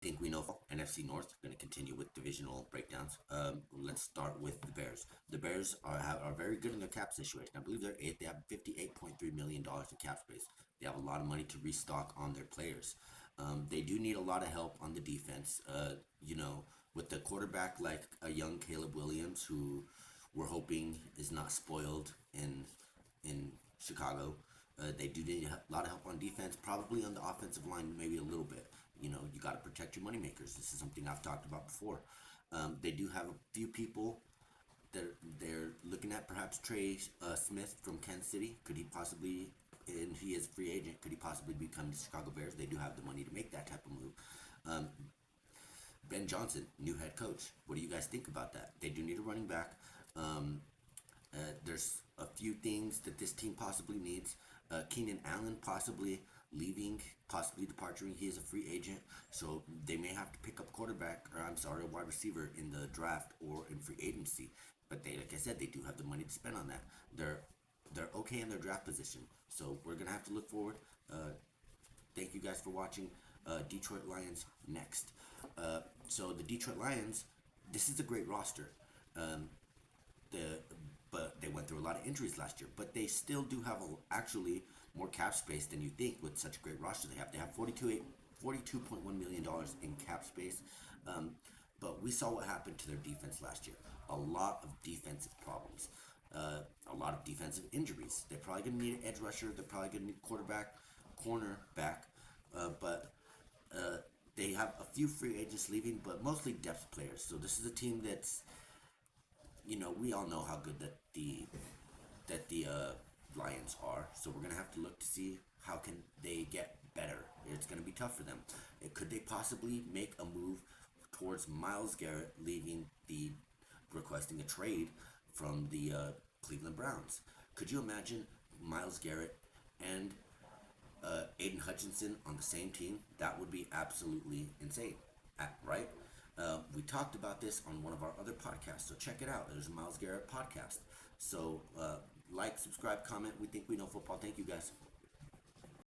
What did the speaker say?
Think we know Nfc North. Going to continue with divisional breakdowns. Let's start with the Bears. The Bears are very good in their cap situation. I believe they're eighth. They have $58.3 million in cap space. They have a lot of money to restock on their players. They do need a lot of help on the defense. With the quarterback like a young Caleb Williams, who we're hoping is not spoiled in Chicago. They do need a lot of help on defense, probably on the offensive line, maybe a little bit. You got to protect your moneymakers. This is something I've talked about before. They do have a few people that they're looking at, perhaps Trey Smith from Kansas City. Could he possibly, and he is a free agent, could he possibly become the Chicago Bears? They do have the money to make that type of move. Ben Johnson, new head coach. What do you guys think about that? They do need a running back. There's a few things that this team possibly needs. Keenan Allen possibly leaving, possibly departing. He is a free agent, so they may have to pick up a wide receiver in the draft or in free agency. But like I said, they do have the money to spend on that. They're okay in their draft position, so we're gonna have to look forward. Thank you guys for watching. Detroit Lions next. So the Detroit Lions, this is a great roster. But they went through a lot of injuries last year. But they still do have actually more cap space than you think with such a great roster they have. They have $42.1 million in cap space. But we saw what happened to their defense last year. A lot of defensive problems. A lot of defensive injuries. They're probably going to need an edge rusher. They're probably going to need cornerback. But they have a few free agents leaving, but mostly depth players. So this is a team that's, we all know how good that the Lions are. So we're gonna have to look to see how can they get better. It's gonna be tough for them. Could they possibly make a move towards Myles Garrett requesting a trade from the Cleveland Browns? Could you imagine Myles Garrett and Aiden Hutchinson on the same team? That would be absolutely insane, right? We talked about this on one of our other podcasts, so check it out. There's a Myles Garrett podcast. So like, subscribe, comment. We think we know football. Thank you guys.